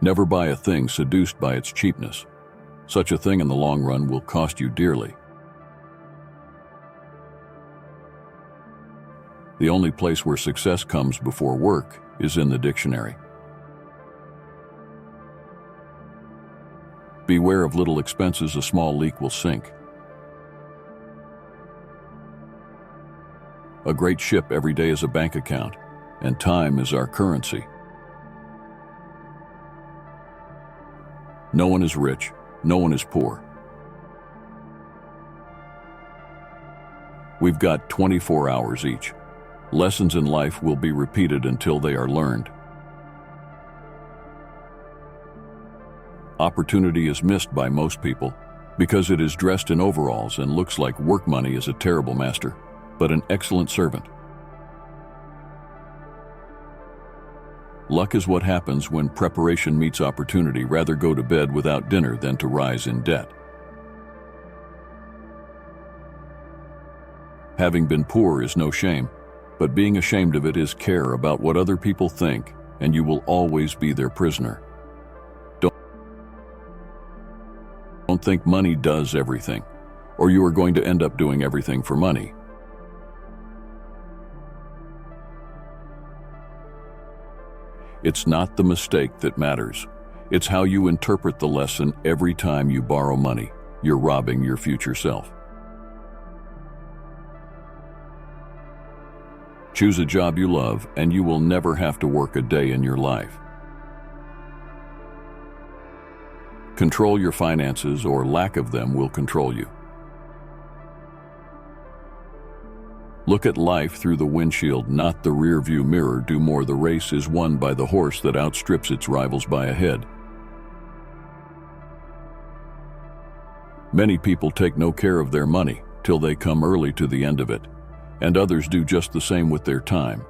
Never buy a thing seduced by its cheapness. Such a thing in the long run will cost you dearly. The only place where success comes before work is in the dictionary. Beware of little expenses a small leak will sink. A great ship every day is a bank account, and time is our currency. No one is rich, no one is poor. We've got 24 hours each. Lessons in life will be repeated until they are learned. Opportunity is missed by most people because it is dressed in overalls and looks like work money is a terrible master, but an excellent servant. Luck is what happens when preparation meets opportunity. Rather go to bed without dinner than to rise in debt. Having been poor is no shame, but being ashamed of it is care about what other people think, and you will always be their prisoner. Don't think money does everything, or you are going to end up doing everything for money. It's not the mistake that matters. It's how you interpret the lesson. Every time you borrow money, you're robbing your future self. Choose a job you love, and you will never have to work a day in your life. Control your finances, or lack of them will control you. Look at life through the windshield, not the rear-view mirror. Do more. The race is won by the horse that outstrips its rivals by a head. Many people take no care of their money till they come early to the end of it, and others do just the same with their time.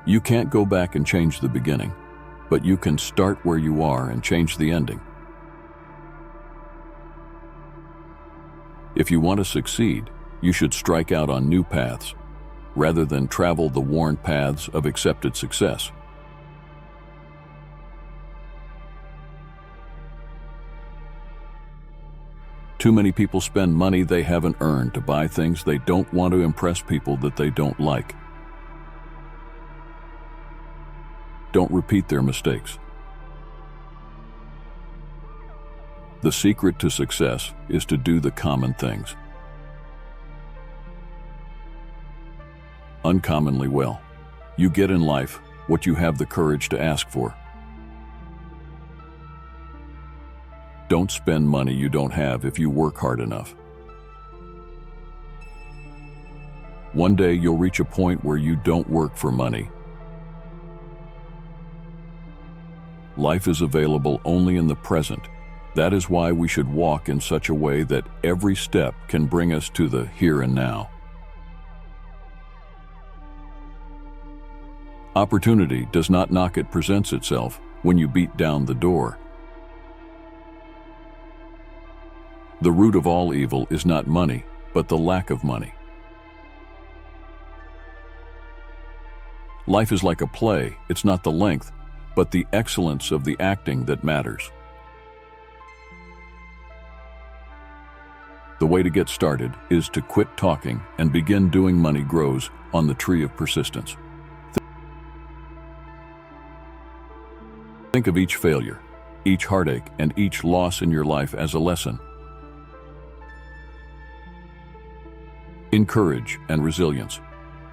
You can't go back and change the beginning, but you can start where you are and change the ending. If you want to succeed, you should strike out on new paths, rather than travel the worn paths of accepted success. Too many people spend money they haven't earned to buy things they don't want to impress people that they don't like. Don't repeat their mistakes. The secret to success is to do the common things uncommonly well. You get in life what you have the courage to ask for. Don't spend money you don't have if you work hard enough. One day you'll reach a point where you don't work for money. Life is available only in the present. That is why we should walk in such a way that every step can bring us to the here and now. Opportunity does not knock, it presents itself when you beat down the door. The root of all evil is not money, but the lack of money. Life is like a play. It's not the length, but the excellence of the acting that matters. The way to get started is to quit talking and begin doing. Money grows on the tree of persistence. Think of each failure, each heartache, and each loss in your life as a lesson. In courage and resilience,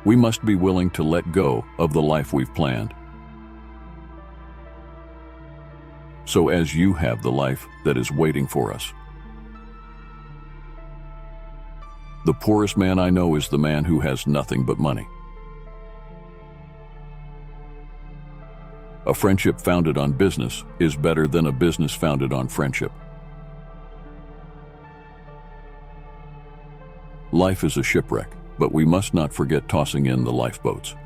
we must be willing to let go of the life we've planned, so as you have the life that is waiting for us. The poorest man I know is the man who has nothing but money. A friendship founded on business is better than a business founded on friendship. Life is a shipwreck, but we must not forget tossing in the lifeboats.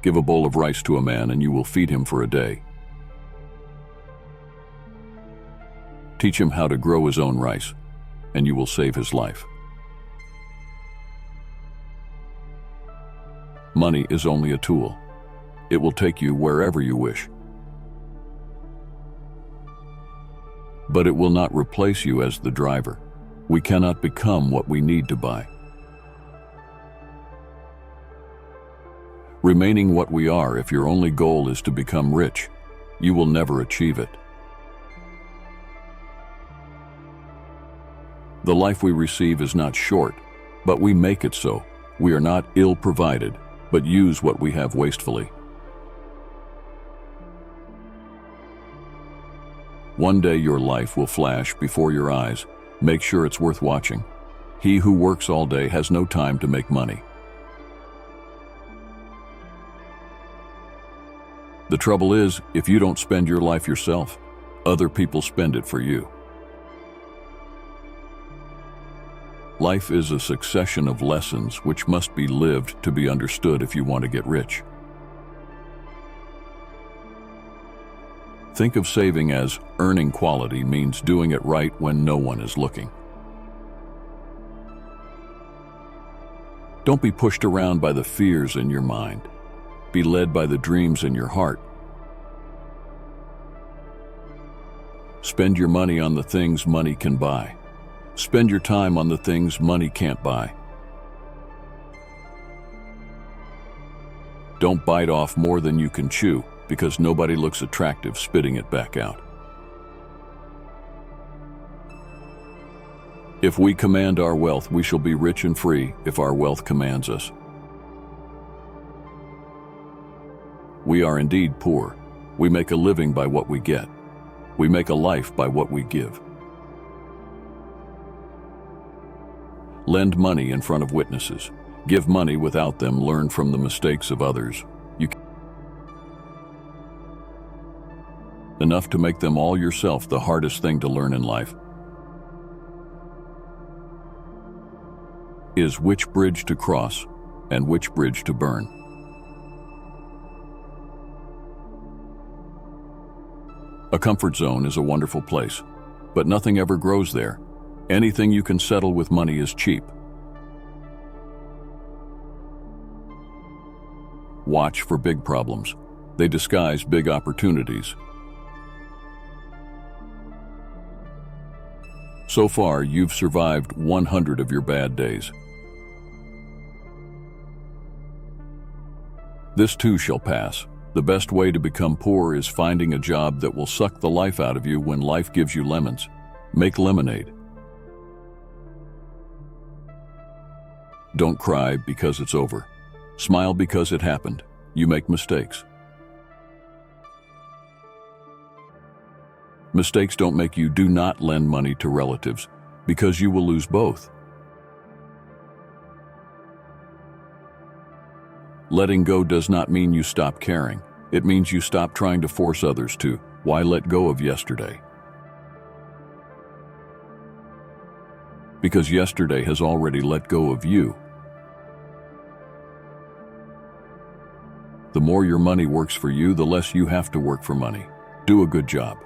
Give a bowl of rice to a man and you will feed him for a day. Teach him how to grow his own rice, and you will save his life. Money is only a tool. It will take you wherever you wish. But it will not replace you as the driver. We cannot become what we need to buy. Remaining what we are, if your only goal is to become rich, you will never achieve it. The life we receive is not short, but we make it so. We are not ill-provided, but use what we have wastefully. One day your life will flash before your eyes. Make sure it's worth watching. He who works all day has no time to make money. The trouble is, if you don't spend your life yourself, other people spend it for you. Life is a succession of lessons which must be lived to be understood if you want to get rich. Think of saving as earning quality means doing it right when no one is looking. Don't be pushed around by the fears in your mind. Be led by the dreams in your heart. Spend your money on the things money can buy. Spend your time on the things money can't buy. Don't bite off more than you can chew, because nobody looks attractive spitting it back out. If we command our wealth, we shall be rich and free if our wealth commands us. We are indeed poor. We make a living by what we get. We make a life by what we give. Lend money in front of witnesses. Give money without them. Learn from the mistakes of others. Enough to make them all yourself. The hardest thing to learn in life is which bridge to cross and which bridge to burn. A comfort zone is a wonderful place, but nothing ever grows there. Anything you can settle with money is cheap. Watch for big problems. They disguise big opportunities. So far, you've survived 100 of your bad days. This too shall pass. The best way to become poor is finding a job that will suck the life out of you when life gives you lemons. Make lemonade. Don't cry because it's over. Smile because it happened. You make mistakes. Mistakes don't make you. Do not lend money to relatives, because you will lose both. Letting go does not mean you stop caring. It means you stop trying to force others to. Why let go of yesterday? Because yesterday has already let go of you. The more your money works for you, the less you have to work for money. Do a good job.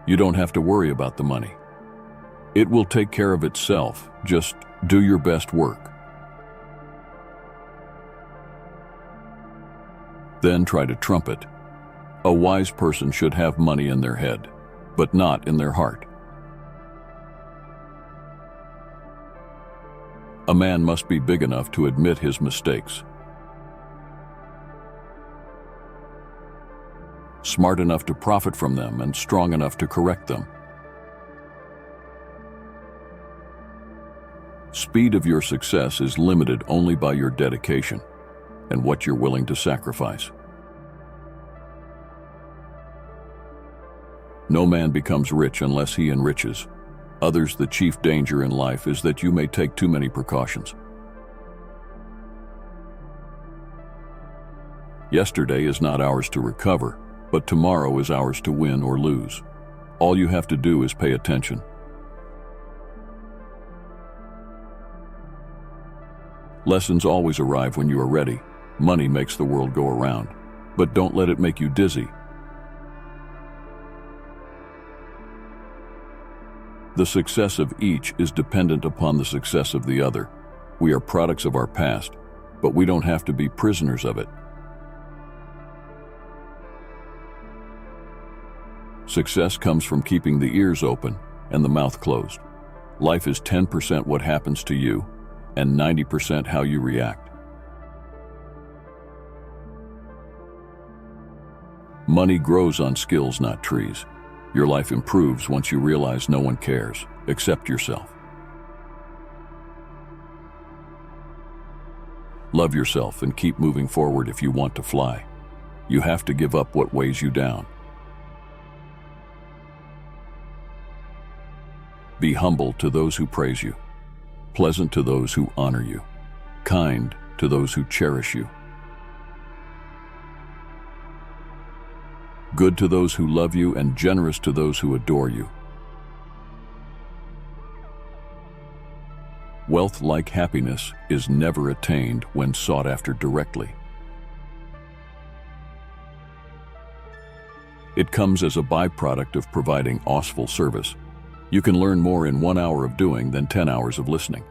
You don't have to worry about the money. It will take care of itself. Just do your best work. Then try to trump it. A wise person should have money in their head, but not in their heart. A man must be big enough to admit his mistakes, smart enough to profit from them, and strong enough to correct them. Speed of your success is limited only by your dedication and what you're willing to sacrifice. No man becomes rich unless he enriches others. The chief danger in life is that you may take too many precautions. Yesterday is not ours to recover, but tomorrow is ours to win or lose. All you have to do is pay attention. Lessons always arrive when you are ready. Money makes the world go around, but don't let it make you dizzy. The success of each is dependent upon the success of the other. We are products of our past, but we don't have to be prisoners of it. Success comes from keeping the ears open and the mouth closed. Life is 10% what happens to you and 90% how you react. Money grows on skills, not trees. Your life improves once you realize no one cares except yourself. Love yourself and keep moving forward if you want to fly. You have to give up what weighs you down. Be humble to those who praise you, pleasant to those who honor you, kind to those who cherish you, good to those who love you, and generous to those who adore you. Wealth, like happiness, is never attained when sought after directly. It comes as a byproduct of providing useful service. You can learn more in 1 hour of doing than 10 hours of listening.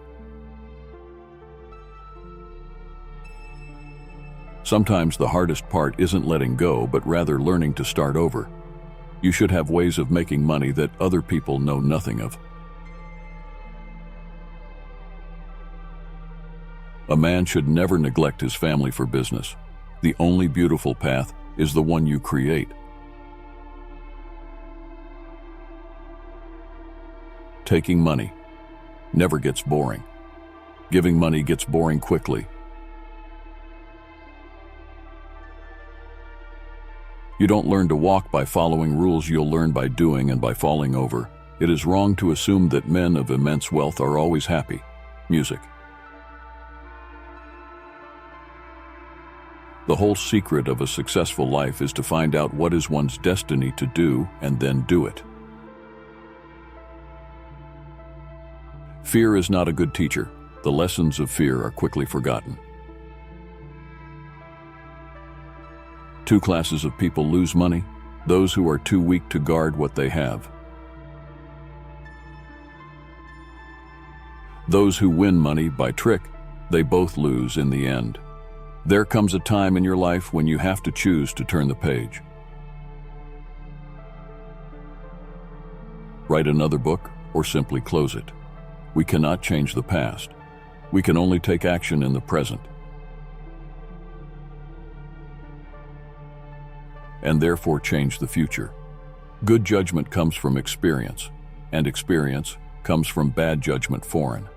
Sometimes the hardest part isn't letting go, but rather learning to start over. You should have ways of making money that other people know nothing of. A man should never neglect his family for business. The only beautiful path is the one you create. Taking money never gets boring. Giving money gets boring quickly. You don't learn to walk by following rules, you'll learn by doing and by falling over. It is wrong to assume that men of immense wealth are always happy. Music. The whole secret of a successful life is to find out what is one's destiny to do and then do it. Fear is not a good teacher. The lessons of fear are quickly forgotten. Two classes of people lose money: those who are too weak to guard what they have. Those who win money by trick, they both lose in the end. There comes a time in your life when you have to choose to turn the page. Write another book or simply close it. We cannot change the past. We can only take action in the present. And therefore change the future. Good judgment comes from experience, and experience comes from bad judgment foreign.